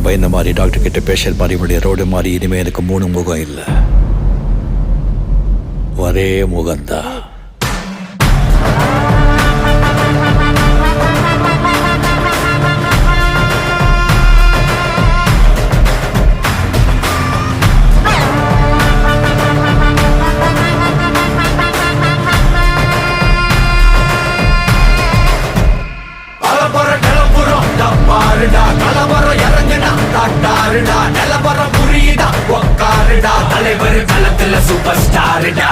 பயந்த மாதிரி, டாக்டர் கிட்ட பேஷண்ட் மாதிரி, இவனுடைய ரோடு மாதிரி இனிமே எனக்கு 3 முகம் இல்லை, ஒரே முகம்தான். கலவரம் இறங்குடா, காட்டாருடா, நிலவரம் புரியுதா, உக்காருடா, தலைவர் களத்துல சூப்பர் ஸ்டாருடா.